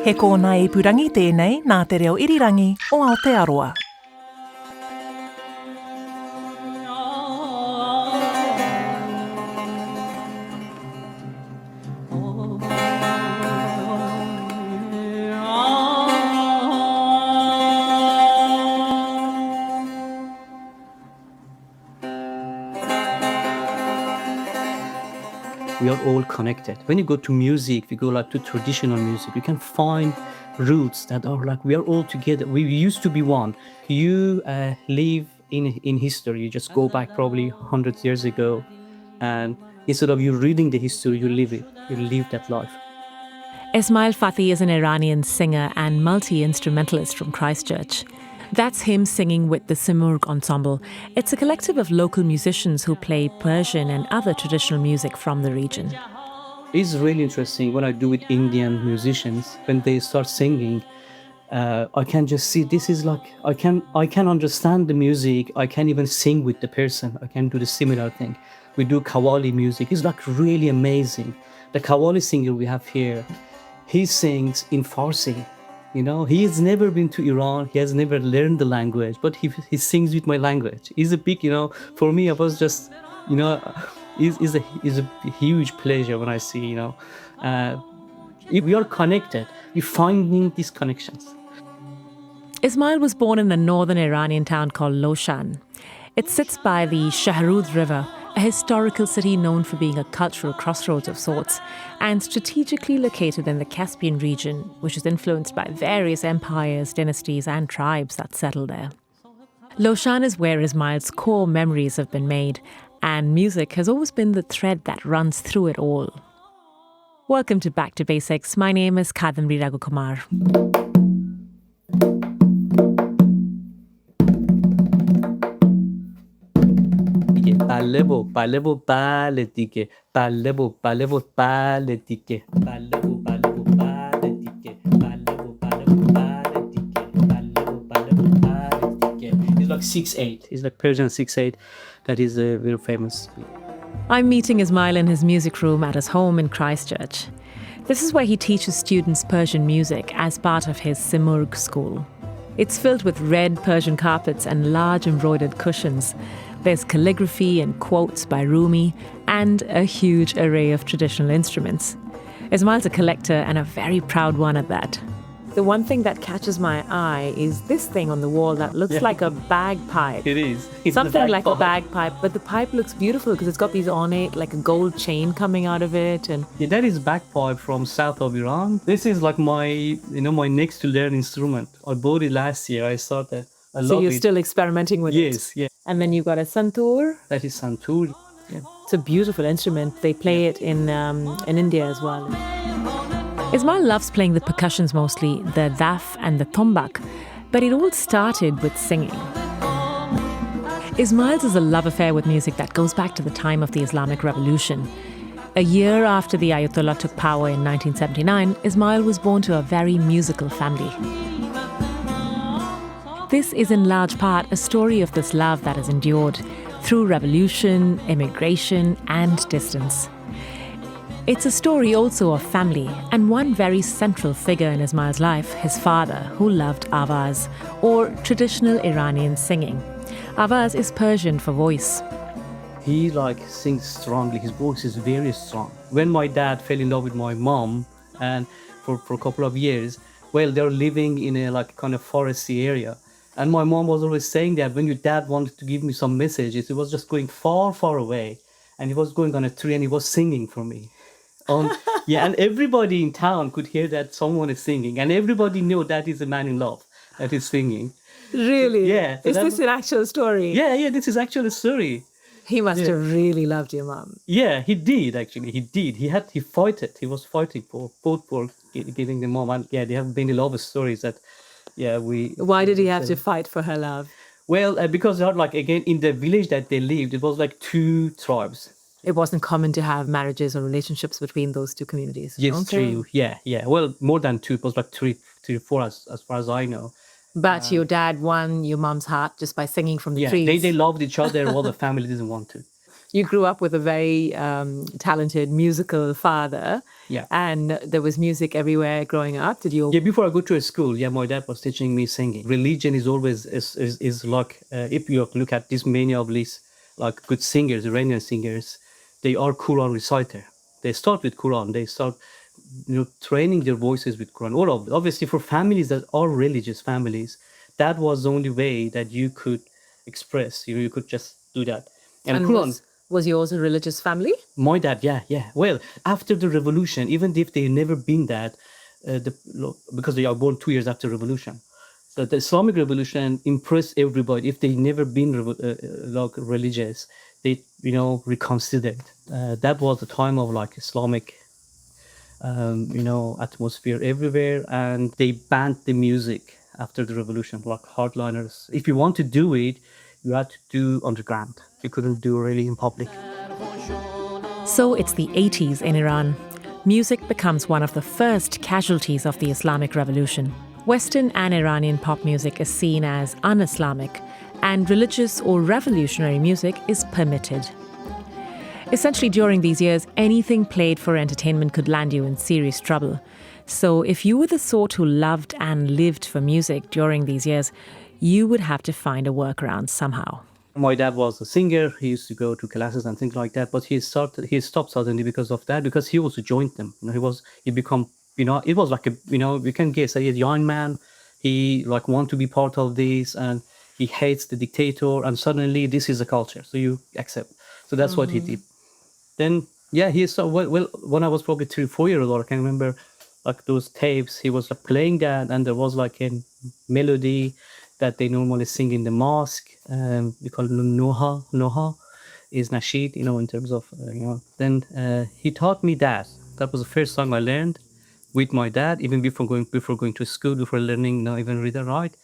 He kōna e purangi tēnei nā te reo irirangi o Aotearoa. We are all connected. When you go to music, we go like to traditional music, you can find roots that are like, we are all together. We used to be one. You live in history. You just go back probably 100 years ago, and instead of you reading the history, you live it. You live that life. Esmail Fathi is an Iranian singer and multi-instrumentalist from Christchurch. That's him singing with the Simurgh ensemble. It's a collective of local musicians who play Persian and other traditional music from the region. It's really interesting when I do with Indian musicians, when they start singing, I can just see this is like, I can understand the music, I can even sing with the person, I can do the similar thing. We do Qawwali music, it's like really amazing. The Qawwali singer we have here, he sings in Farsi. You know, he has never been to Iran, he has never learned the language, but he sings with my language. It's a big, for me, I was just, it's a huge pleasure when I see, if we are connected, we're finding these connections. Ismail was born in a northern Iranian town called Loshan. It sits by the Shahrud River, a historical city known for being a cultural crossroads of sorts, and strategically located in the Caspian region, which is influenced by various empires, dynasties and tribes that settled there. Loshan is where Ismail's core memories have been made, and music has always been the thread that runs through it all. Welcome to Back to Basics. My name is Kadamri Raghukumar. بله و بله و بله دیگه بله و بله و بله دیگه بله و بله و بله دیگه بله و بله و بله دیگه بله و بله و بله دیگه. It's like 6/8. It's like Persian 6/8. That is very famous. I'm meeting Ismail in his music room at his home in Christchurch. This is where he teaches students Persian music as part of his Simurgh school. It's filled with red Persian carpets and large embroidered cushions. There's calligraphy and quotes by Rumi and a huge array of traditional instruments. Ismail's a collector and a very proud one at that. The one thing that catches my eye is this thing on the wall that looks like a bagpipe. It is. It's something like a bagpipe, but the pipe looks beautiful because it's got these ornate, like a gold chain coming out of it. And yeah, that is bagpipe from south of Iran. This is like my next to learn instrument. I bought it last year. I started. So you're still experimenting with it? Yes, yeah. And then you've got a santoor. That is santoor. Yeah. It's a beautiful instrument. They play it in India as well. Ismail loves playing the percussions mostly, the daf and the tombak, but it all started with singing. Ismail's is a love affair with music that goes back to the time of the Islamic Revolution. A year after the Ayatollah took power in 1979, Ismail was born to a very musical family. This is in large part a story of this love that has endured through revolution, immigration and distance. It's a story also of family and one very central figure in Ismail's life, his father, who loved avaz, or traditional Iranian singing. Avaz is Persian for voice. He sings strongly, his voice is very strong. When my dad fell in love with my mom, and for a couple of years, they were living in a kind of foresty area. And my mom was always saying that when your dad wanted to give me some messages, he was just going far, far away. And he was going on a tree and he was singing for me. And everybody in town could hear that someone is singing. And everybody knew that is a man in love that is singing. Really? Yeah. Is this an actual story? Yeah, this is actually a story. He must have really loved your mom. Yeah, he did actually. He did. He fought it. He was fighting for getting the mom. And yeah, there have been a lot of stories that Why did he have to fight for her love? Well, because again, in the village that they lived, it was like two tribes. It wasn't common to have marriages or relationships between those two communities. Yes, true. Yeah. Well, more than two. It was like three, four, as far as I know. But your dad won your mom's heart just by singing from the trees. They loved each other while the family didn't want to. You grew up with a very talented musical father. Yeah. And there was music everywhere growing up. Did you? Yeah, before I go to a school, my dad was teaching me singing. Religion is always is like if you look at this many of these like good singers, Iranian singers, they are Quran reciter. They start with Quran. They start training their voices with Quran. Or obviously for families that are religious families, that was the only way that you could express. You could just do that. And Quran. Was yours a religious family? My dad, yeah. Well, after the revolution, even if they never been that, because they are born 2 years after revolution, so the Islamic Revolution impressed everybody. If they never been like religious, they reconsidered. That was the time of like Islamic, atmosphere everywhere, and they banned the music after the revolution, like hardliners. If you want to do it, you had to do underground. You couldn't do really in public. So it's the 80s in Iran. Music becomes one of the first casualties of the Islamic Revolution. Western and Iranian pop music is seen as un-Islamic, and religious or revolutionary music is permitted. Essentially, during these years, anything played for entertainment could land you in serious trouble. So if you were the sort who loved and lived for music during these years, you would have to find a workaround somehow. My dad was a singer. He used to go to classes and things like that. But he stopped suddenly because of that, because he also joined them. He become, it was like we can guess a young man. He like want to be part of this, and he hates the dictator. And suddenly this is a culture, so you accept. So that's what he did. Then, he saw, well, when I was probably 3 or 4 years old, I can remember like those tapes, he was like playing that, and there was like a melody that they normally sing in the mosque. We call it Noha. Noha is Nasheed, in terms of, Then he taught me that. That was the first song I learned with my dad, even before going to school, before learning, even read and write.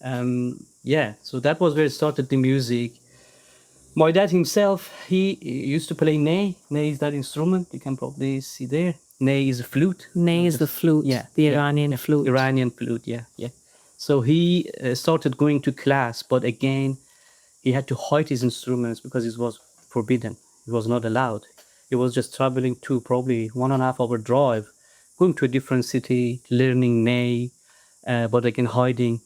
So that was where it started the music. My dad himself, he used to play ney. Ney is that instrument. You can probably see there. Ney is a flute. Ney is the flute, the Iranian flute. Iranian flute, yeah. So he started going to class, but again, he had to hide his instruments because it was forbidden. It was not allowed. He was just traveling to probably 1.5 hour drive, going to a different city, learning ney, but again hiding.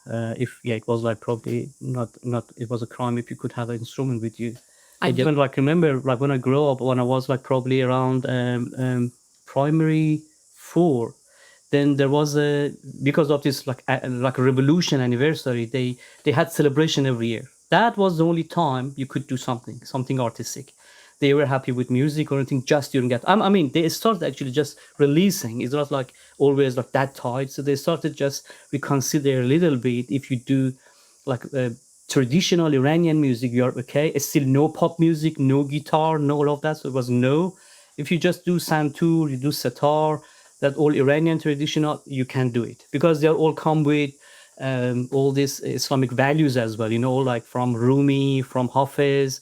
It was like probably not. It was a crime if you could have an instrument with you. I remember like when I grew up, when I was like probably around primary 4, then there was because of this like a revolution anniversary, they had celebration every year. That was the only time you could do something artistic. They were happy with music or anything just during that. I mean, they started actually just releasing. It's not like always like that tight. So they started just reconsider a little bit. If you do like traditional Iranian music, you're okay. It's still no pop music, no guitar, no all of that. So it was no. If you just do santur, you do sitar, that all Iranian traditional, you can do it. Because they all come with all these Islamic values as well, like from Rumi, from Hafiz.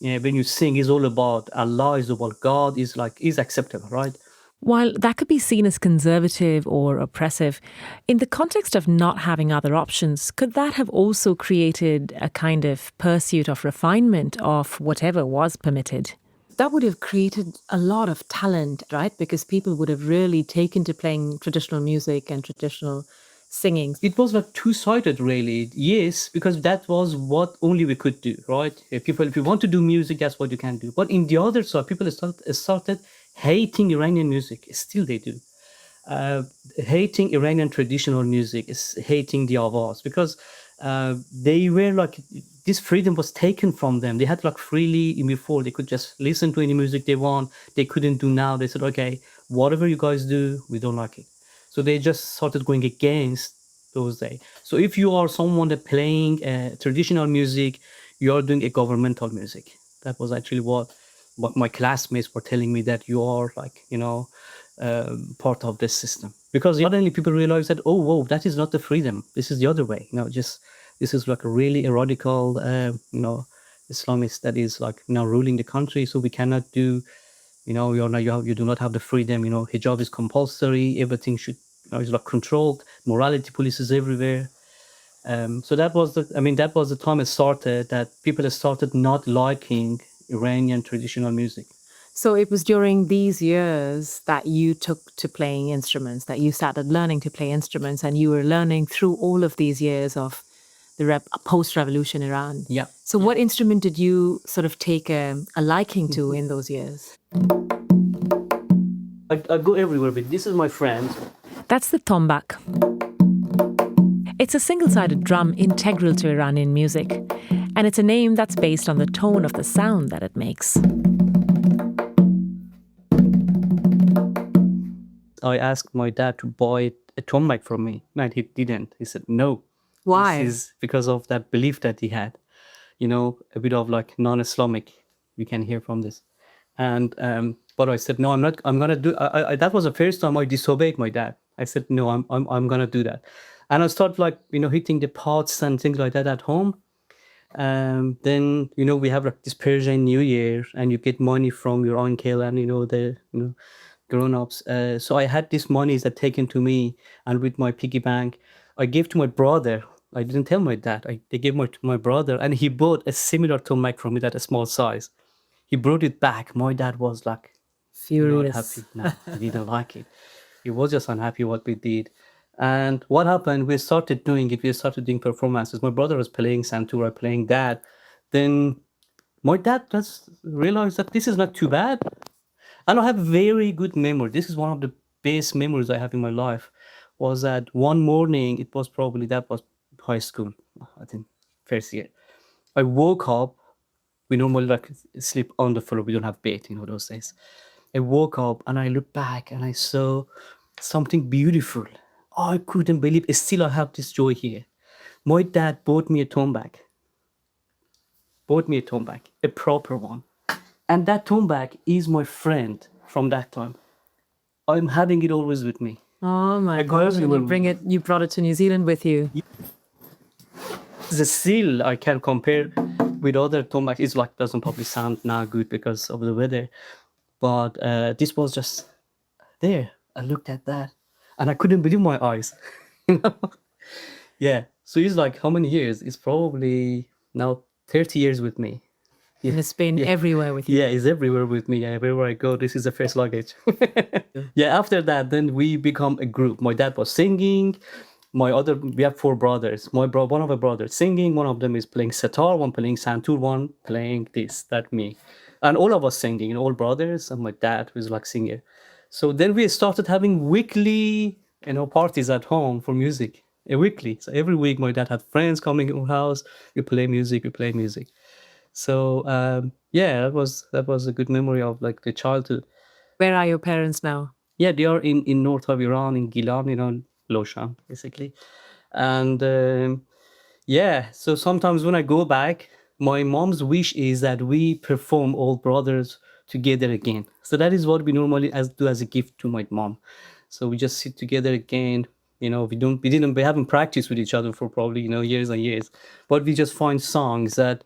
When you sing, it's all about Allah, is about God, is acceptable, right? While that could be seen as conservative or oppressive, in the context of not having other options, could that have also created a kind of pursuit of refinement of whatever was permitted? That would have created a lot of talent, right? Because people would have really taken to playing traditional music and traditional singing. It was like two-sided, really. Yes, because that was what only we could do, right? If you want to do music, that's what you can do. But in the other side, people started hating Iranian music. Still they do. Hating Iranian traditional music, is hating the avaz, because they were like, this freedom was taken from them. They had like freely before, they could just listen to any music they want. They couldn't do now. They said, okay, whatever you guys do, we don't like it. So they just started going against those days. So if you are someone that playing traditional music, you are doing a governmental music. That was actually what my classmates were telling me, that you are like, part of this system. Because suddenly people realized that, oh, whoa, that is not the freedom. This is the other way. This is like a really radical, Islamist that is like now ruling the country. So we cannot do. You do not have the freedom. Hijab is compulsory. Everything is like controlled. Morality police is everywhere. So that was the time it started, that people started not liking Iranian traditional music. So it was during these years that you took to playing instruments, that you started learning to play instruments, and you were learning through all of these years of the post-revolution Iran. Yeah. So what instrument did you sort of take a liking to in those years? I go everywhere with this. Is my friend. That's the tombak. It's a single-sided drum integral to Iranian music, and it's a name that's based on the tone of the sound that it makes. I asked my dad to buy a tombak from me, and he didn't. He said no. Why? This is because of that belief that he had. You know, a bit of like non-Islamic. You can hear from this, and but I said no. I'm not. I'm gonna do. That was the first time I disobeyed my dad. I said no. I'm gonna do that, and I started like hitting the pots and things like that at home. Then we have like this Persian New Year, and you get money from your uncle and the grown-ups. So I had this money that taken to me, and with my piggy bank, I gave to my brother. I didn't tell my dad. They gave to my brother, and he bought a similar tomac from me at a small size. He brought it back. My dad was like Furious. not happy. No, he didn't like it. He was just unhappy what we did. And what happened, we started doing it. We started doing performances. My brother was playing santura, playing that. Then my dad just realized that this is not too bad. And I have very good memory. This is one of the best memories I have in my life. Was that one morning, that was high school, I think, first year. I woke up. We normally like sleep on the floor. We don't have bed, those days. I woke up and I looked back and I saw something beautiful. I couldn't believe it. Still, I have this joy here. My dad bought me a tombak. A proper one. And that tombak is my friend from that time. I'm having it always with me. Oh my gosh, God. You brought it to New Zealand with you. The seal I can compare with other tombaks. It's like doesn't probably sound now good because of the weather. But this was just there. I looked at that and I couldn't believe my eyes. Yeah. So it's like how many years? It's probably now 30 years with me. And it's been everywhere with you. Yeah, it's everywhere with me. Yeah, wherever I go, this is the first luggage. Yeah, after that, then we become a group. My dad was singing. We have four brothers. One of my brothers singing. One of them is playing sitar, one playing santur, one playing this, that, me. And all of us singing, all brothers, and my dad was like singer. So then we started having weekly, parties at home for music. Weekly. So every week my dad had friends coming to our house. We play music. So that was a good memory of like the childhood. Where are your parents now? Yeah, they are in north of Iran, in Gilan, Loshan, basically. And so sometimes when I go back, my mom's wish is that we perform all brothers together again. So that is what we normally do as a gift to my mom. So we just sit together again. We haven't practiced with each other for probably years and years, but we just find songs that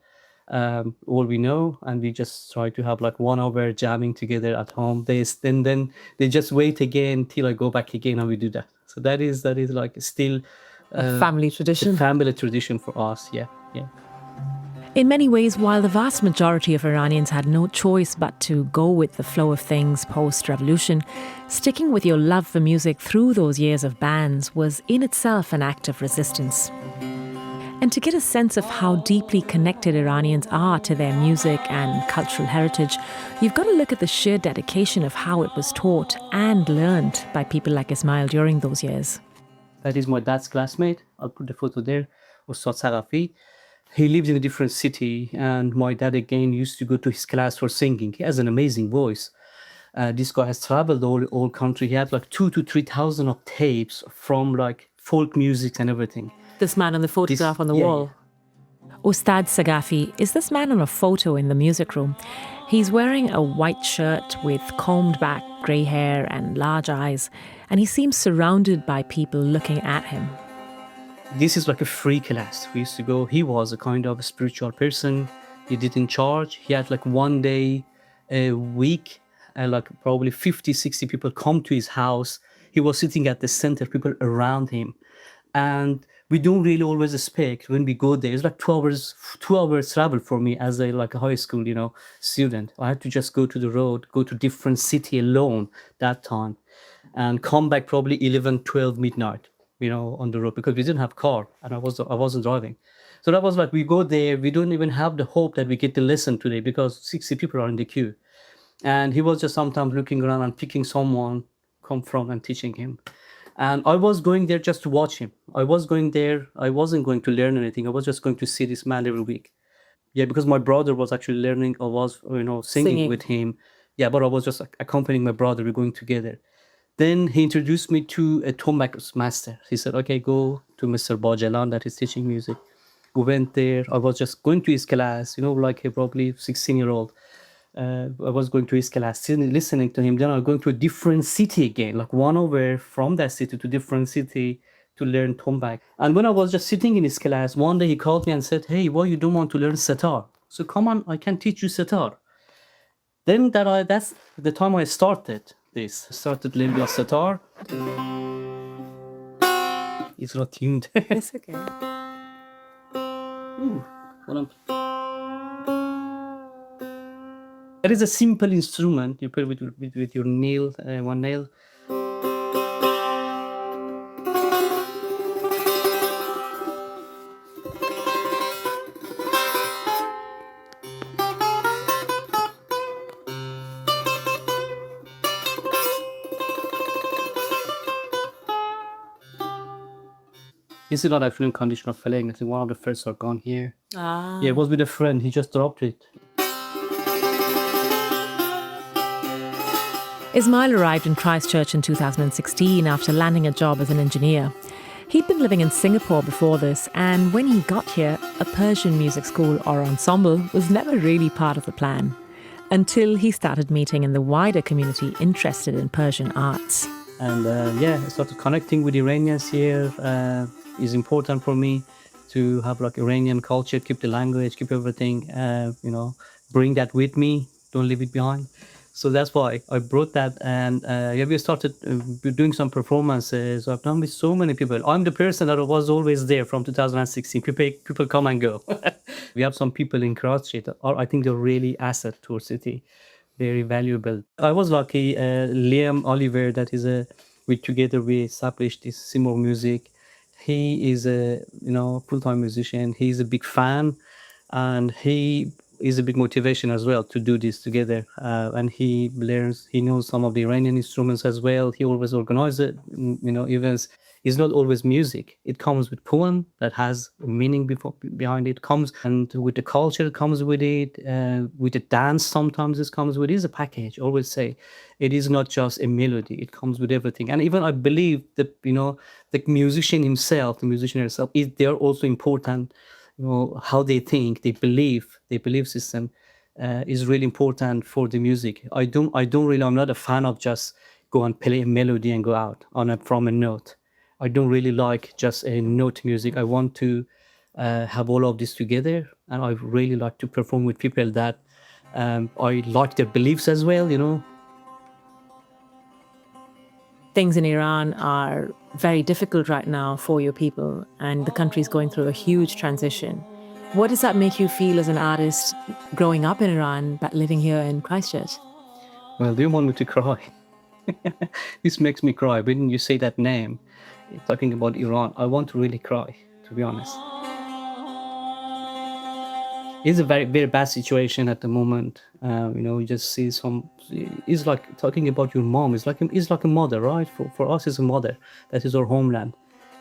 all we know, and we just try to have like 1 hour jamming together at home. Then they just wait again till I go back again, and we do that. So that is like still A family tradition. family tradition for us. Yeah. In many ways, while the vast majority of Iranians had no choice but to go with the flow of things post-revolution, sticking with your love for music through those years of bans was in itself an act of resistance. And to get a sense of how deeply connected Iranians are to their music and cultural heritage, you've got to look at the sheer dedication of how it was taught and learned by people like Esmail during those years. That is my dad's classmate. I'll put the photo there. Ustad Sarafi. He lives in a different city, and my dad again used to go to his class for singing. He has an amazing voice. This guy has traveled all country. He had like 2,000 to 3,000 of tapes from like folk music and everything. This man on the photograph on the wall. Ustad Sagafi is this man on a photo in the music room. He's wearing a white shirt with combed back grey hair and large eyes, and he seems surrounded by people looking at him. This is like a free class. We used to go. He was a kind of a spiritual person. He didn't charge. He had like 1 day a week, and like probably 50, 60 people come to his house. He was sitting at the center, people around him. And we don't really always expect when we go there. It's like 2 hours travel for me as a high school, student. I had to just go to the road, go to different city alone that time, and come back probably 11, 12 midnight, on the road because we didn't have car and I wasn't driving. So that was like we go there, we don't even have the hope that we get to listen today because 60 people are in the queue. And he was just sometimes looking around and picking someone come from and teaching him. And I was going there just to watch him. I was going there, I wasn't going to learn anything. I was just going to see this man every week. Yeah, because my brother was actually learning, I was, singing with him. Yeah, but I was just accompanying my brother, we're going together. Then he introduced me to a tombak master. He said, okay, go to Mr. Bajalan that is teaching music. We went there. I was just going to his class, like a probably 16-year-old. I was going to his class, listening to him. Then I was going to a different city again, like 1 hour from that city to different city to learn tombak. And when I was just sitting in his class, one day he called me and said, hey, why you don't want to learn sitar? So come on, I can teach you sitar. Then that's the time I started this. I started learning the sitar. It's not tuned. It's okay. Ooh, That is a simple instrument. You play with your nail, one nail. This is not actually in condition of playing. I think one of the frets are gone here. Ah. Yeah, it was with a friend. He just dropped it. Ismail arrived in Christchurch in 2016 after landing a job as an engineer. He'd been living in Singapore before this, and when he got here, a Persian music school or ensemble was never really part of the plan, until he started meeting in the wider community interested in Persian arts. And I started connecting with Iranians here. It's important for me to have like Iranian culture, keep the language, keep everything, bring that with me, don't leave it behind. So that's why I brought that, and we started doing some performances. I've done with so many people. I'm the person that was always there from 2016. People come and go. We have some people in Christchurch. I think they're really asset to our city, very valuable. I was lucky. Liam Oliver, together we established this Simurgh music. He is a full-time musician. He's a big fan, and he is a big motivation as well to do this together. And he knows some of the Iranian instruments as well. He always organizes, events. It's not always music. It comes with poem that has a meaning behind it. Comes and with the culture comes with it. With the dance, sometimes it comes with. It is a package. I always say, it is not just a melody. It comes with everything. And even I believe that the musician himself, they're also important. How they think, their belief system is really important for the music. I'm not a fan of just go and play a melody and go out from a note. I don't really like just a note music. I want to have all of this together, and I really like to perform with people that I like their beliefs as well. Things in Iran are very difficult right now for your people, and the country is going through a huge transition. What does that make you feel as an artist growing up in Iran but living here in Christchurch? Well, do you want me to cry? This makes me cry. When you say that name, talking about Iran, I want to really cry, to be honest. It's a very, very bad situation at the moment. You just see it's like talking about your mom. It's like a mother, right? For us, it's a mother. That is our homeland.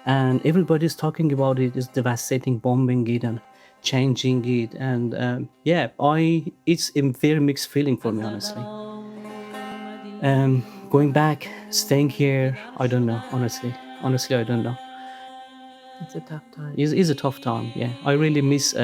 And everybody's talking about it. It's devastating, bombing it and changing it. And it's a very mixed feeling for me, honestly. Going back, staying here, I don't know, honestly. Honestly, I don't know. It's a tough time. It's a tough time, yeah. I really miss,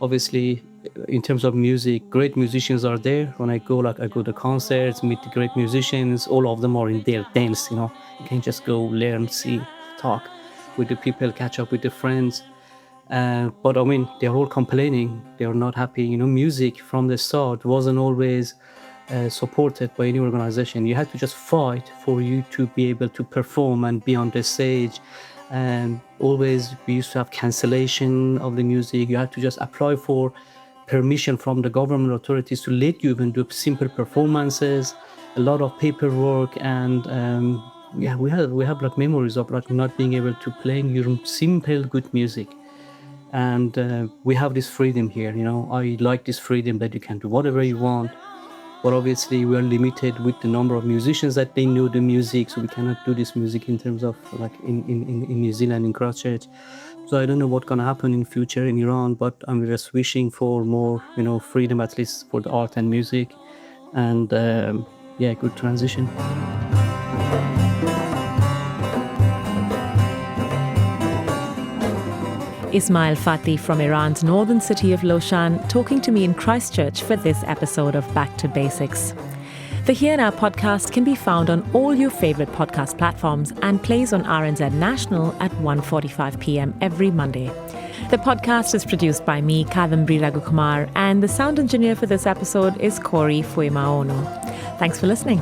obviously, in terms of music, great musicians are there. When I go to concerts, meet the great musicians, all of them are in their dance, You can just go learn, see, talk with the people, catch up with the friends. But I mean, they're all complaining. They're not happy. Music from the start wasn't always supported by any organization. You had to just fight for you to be able to perform and be on the stage and always we used to have cancellation of the music. You had to just apply for permission from the government authorities to let you even do simple performances, a lot of paperwork, and we have like memories of like not being able to play your simple good music. And we have this freedom here, you know. I like this freedom that you can do whatever you want, but obviously we are limited with the number of musicians that they know the music, so we cannot do this music in terms of like in New Zealand, in Christchurch. So I don't know what's gonna happen in future in Iran, but I'm just wishing for more, you know, freedom, at least for the art and music, and good transition. Esmail Fathi from Iran's northern city of Loshan talking to me in Christchurch for this episode of Back to Basics. The Here Now podcast can be found on all your favourite podcast platforms and plays on RNZ National at 1:45 p.m. every Monday. The podcast is produced by me, Kadambri Raghukumar, and the sound engineer for this episode is Corey Fuimaono. Thanks for listening.